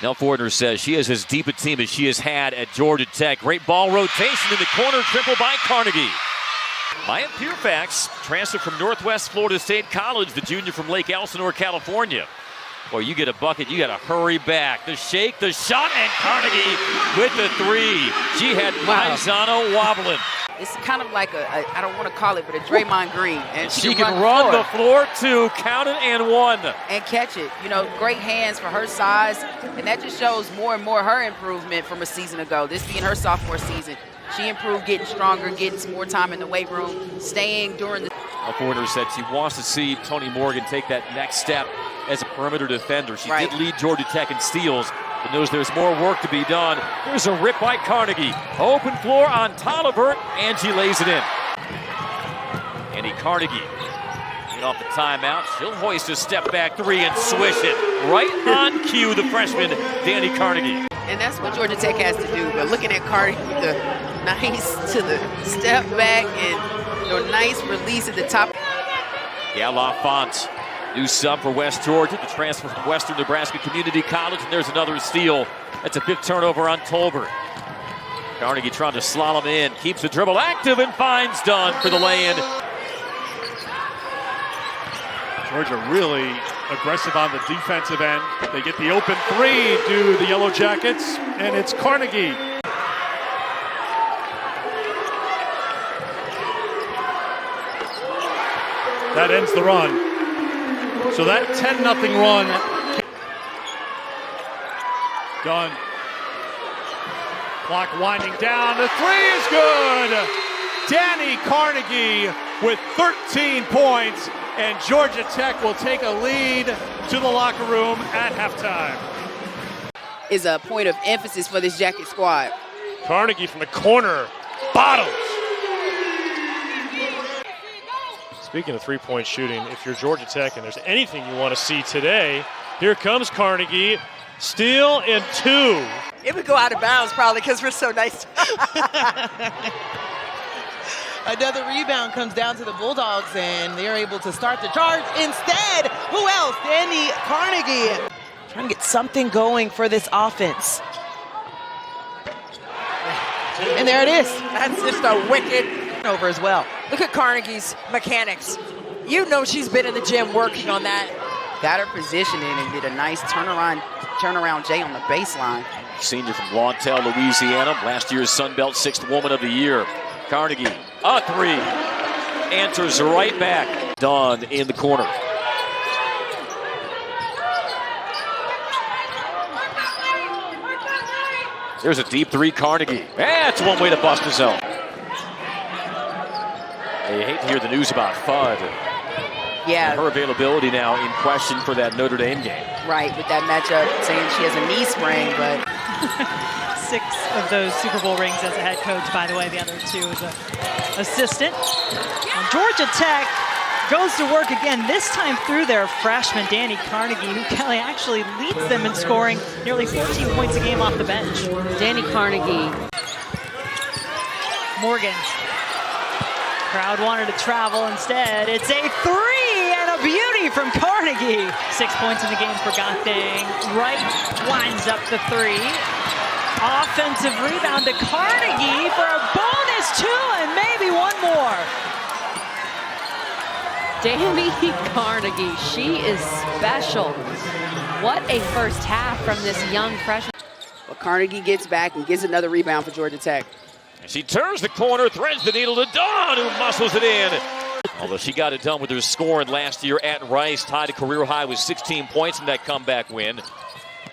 Nell Fortner says she has as deep a team as she has had at Georgia Tech. Great ball rotation in the corner, triple by Carnegie. Maya Pierfax transferred from Northwest Florida State College, the junior from Lake Elsinore, California. Boy, you get a bucket, you got to hurry back. The shake, the shot, and Carnegie with the three. She had Paisano wobbling. It's kind of like I don't want to call it, but a Draymond Green. And she can run the floor too, count it, and one. And catch it. You know, great hands for her size. And that just shows more and more her improvement from a season ago. This being her sophomore season. She improved, getting stronger, getting some more time in the weight room, staying during the... Nell Fortner said she wants to see Toni Morgan take that next step as a perimeter defender. She did lead Georgia Tech in steals, but knows there's more work to be done. There's a rip by Carnegie. Open floor on Tolliver, and she lays it in. Annie Carnegie, get off the timeout. She'll hoist a step back three and swish it. Right on cue, the freshman, Dani Carnegie. And that's what Georgia Tech has to do. But looking at Carnegie, the nice to the step back and the nice release at the top. Yeah, LaFont, new sub for West Georgia, the transfer from Western Nebraska Community College, and there's another steal. That's a fifth turnover on Tolbert. Carnegie trying to slalom in, keeps the dribble active and finds Dunn for the lay-in. Georgia really aggressive on the defensive end. They get the open three, do the Yellow Jackets, and it's Carnegie. That ends the run. So that 10-0 run. Done. Clock winding down. The three is good. Dani Carnegie with 13 points. And Georgia Tech will take a lead to the locker room at halftime. Is a point of emphasis for this Jacket squad. Carnegie from the corner. Bottles. Speaking of three-point shooting, if you're Georgia Tech and there's anything you want to see today, here comes Carnegie. Steal and two. It would go out of bounds probably because we're so nice. Another rebound comes down to the Bulldogs, and they're able to start the charge. Instead, who else? Dani Carnegie. Trying to get something going for this offense. And there it is. That's just a wicked over as well. Look at Carnegie's mechanics. You know she's been in the gym working on that. Got her positioned in and did a nice turnaround J on the baseline. Senior from Lawndale, Louisiana, last year's Sun Belt Sixth Woman of the Year. Carnegie, a three, answers right back. Dunn in the corner. There's a deep three, Carnegie. That's one way to bust a zone. You hate to hear the news about Fudd. Yeah. And her availability now in question for that Notre Dame game. Right, with that matchup, saying she has a knee sprain, but... 6 of those Super Bowl rings as a head coach, by the way. The other 2 as an assistant. And Georgia Tech goes to work again, this time through their freshman, Dani Carnegie, who Kelly actually leads them in scoring nearly 14 points a game off the bench. Dani Carnegie. Morgan. Crowd wanted to travel instead. It's a three and a beauty from Carnegie. 6 points in the game for Gathang. Right winds up the three. Offensive rebound to Carnegie for a bonus 2 and maybe one more. Dani Carnegie, she is special. What a first half from this young freshman. But Carnegie gets back and gets another rebound for Georgia Tech. She turns the corner, threads the needle to Dunn, who muscles it in. Although she got it done with her scoring last year at Rice, tied a career high with 16 points in that comeback win.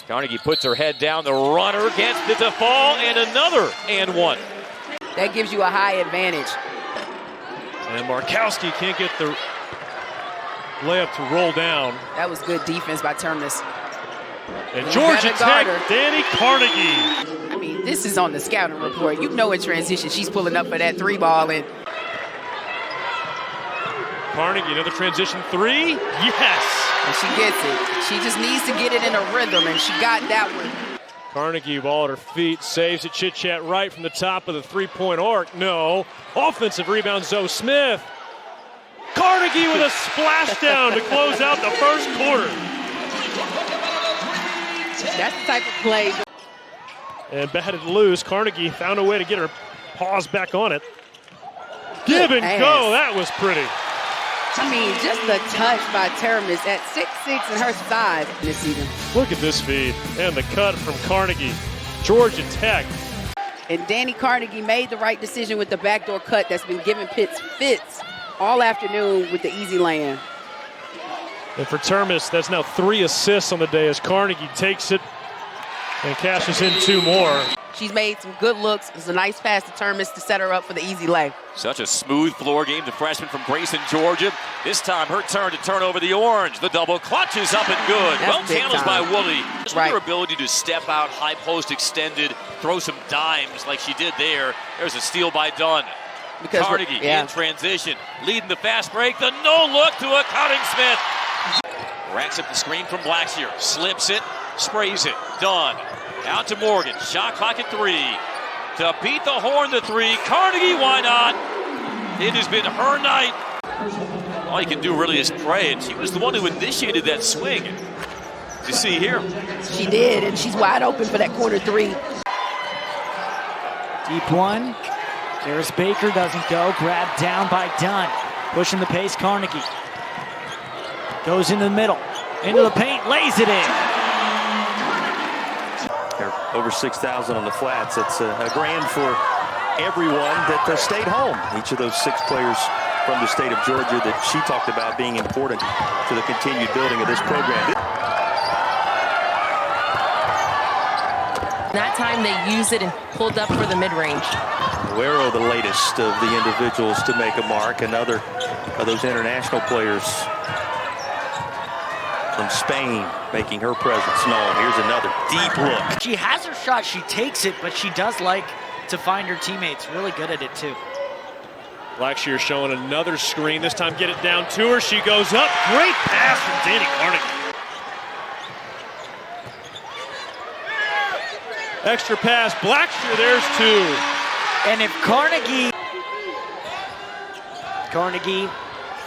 Carnegie puts her head down, the runner gets it to fall, and another and one. That gives you a high advantage. And Markowski can't get the layup to roll down. That was good defense by Terminus. And Georgia Tech, Dani Carnegie. I mean, this is on the scouting report. You know in transition, she's pulling up for that three ball. And Carnegie, another transition three. Yes! And she gets it. She just needs to get it in a rhythm, and she got that one. Carnegie, ball at her feet, saves it, chit-chat right from the top of the three-point arc. No. Offensive rebound, Zoe Smith. Carnegie with a splashdown to close out the first quarter. That's the type of play. And batted loose. Carnegie found a way to get her paws back on it. Give and go. That was pretty. I mean, just the touch by Teramis at 6'6" and her size this season. Look at this feed and the cut from Carnegie. Georgia Tech. And Dani Carnegie made the right decision with the backdoor cut that's been giving Pitts fits all afternoon with the easy land. And for Teramis, that's now 3 assists on the day as Carnegie takes it and cashes in 2 more. She's made some good looks. It's a nice pass to Teramis to set her up for the easy lay. Such a smooth floor game. The freshman from Grayson, Georgia. This time her turn to turn over the orange. The double clutch is up and good. That's well handled by Woolley. Just right. her ability to step out, high post extended, throw some dimes like she did there. There's a steal by Dunn. Because Carnegie in transition, leading the fast break. The no-look to a Cutting Smith. Racks up the screen from Blackshear. Slips it, sprays it. Dunn. Out to Morgan. Shot clock at 3. To beat the horn to 3. Carnegie, why not? It has been her night. All you can do really is pray, and she was the one who initiated that swing. You see here. She did, and she's wide open for that corner 3. Deep one. There's Baker, doesn't go. Grabbed down by Dunn. Pushing the pace, Carnegie. Goes into the middle. Into the paint, lays it in. They're over 6,000 on the flats. That's a grand for everyone that stayed home. Each of those 6 players from the state of Georgia that she talked about being important to the continued building of this program. That time they used it and pulled up for the mid-range. Guerrero, the latest of the individuals to make a mark. Another of those international players from Spain making her presence known. Here's another deep look. She has her shot, she takes it, but she does like to find her teammates. Really good at it too. Blackshear showing another screen. This time get it down to her. She goes up. Great pass from Dani Carnegie. Extra pass. Blackshear, there's 2. And if Carnegie,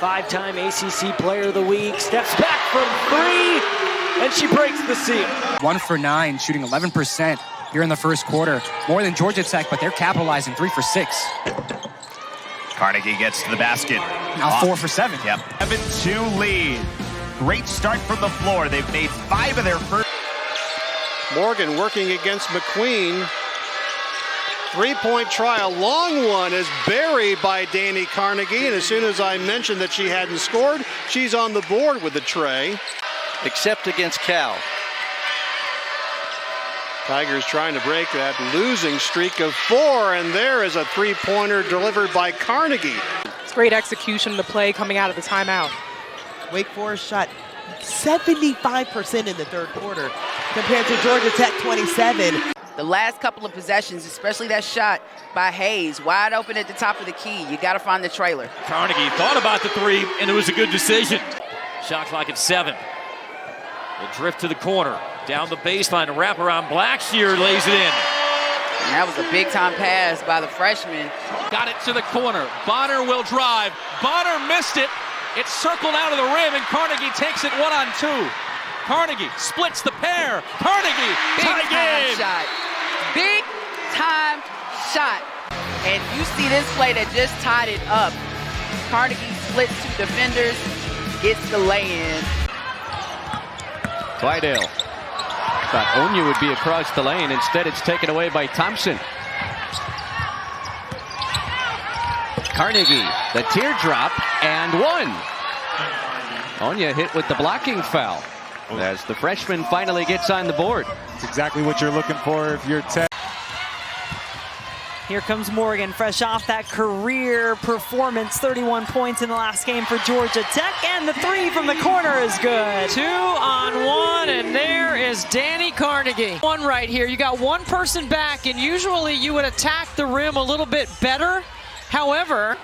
5-time ACC Player of the Week, steps back from 3, and she breaks the seal. 1 for 9, shooting 11% here in the first quarter. More than Georgia Tech, but they're capitalizing. 3 for 6. Carnegie gets to the basket. Now 4 for 7. Yep. 7-2 lead. Great start from the floor. They've made 5 of their first. Morgan working against McQueen. 3-point try, a long one is buried by Dani Carnegie, and as soon as I mentioned that she hadn't scored, she's on the board with the tray. Except against Cal. Tigers trying to break that losing streak of 4, and there is a 3-pointer delivered by Carnegie. It's great execution of the play coming out of the timeout. Wake Forest shot 75% in the third quarter compared to Georgia Tech 27. The last couple of possessions, especially that shot by Hayes, wide open at the top of the key. You got to find the trailer. Carnegie thought about the 3, and it was a good decision. Shot clock at 7. Will drift to the corner. Down the baseline, wrap around Blackshear, lays it in. And that was a big-time pass by the freshman. Got it to the corner. Bonner will drive. Bonner missed it. It's circled out of the rim, and Carnegie takes it 1-on-2. Carnegie splits the pair. Carnegie, tie game. Shot. Big time shot. And you see this play that just tied it up. Carnegie splits 2 defenders, gets the lay-in. Vidal. Thought Onya would be across the lane. Instead, it's taken away by Thompson. Carnegie, the teardrop, and 1. Onya hit with the blocking foul as the freshman finally gets on the board. It's exactly what you're looking for if you're Tech. Here comes Morgan, fresh off that career performance. 31 points in the last game for Georgia Tech, and the 3 from the corner is good. 2-on-1, and there is Dani Carnegie. 1 right here. You got 1 person back, and usually you would attack the rim a little bit better. However,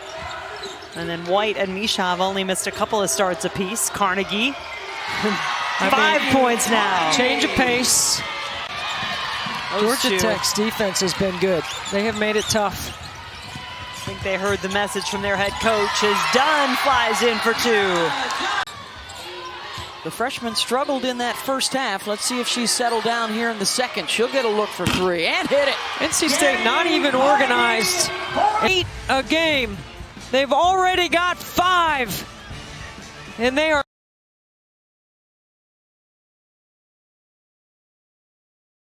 and then White and Misha have only missed a couple of starts apiece. Carnegie, 5 points now. Change of pace. Georgia Tech's defense has been good. They have made it tough. I think they heard the message from their head coach as Dunn flies in for 2. The freshman struggled in that first half. Let's see if she's settled down here in the second. She'll get a look for three and hit it. NC State not even organized. 8 a game. They've already got 5. And they are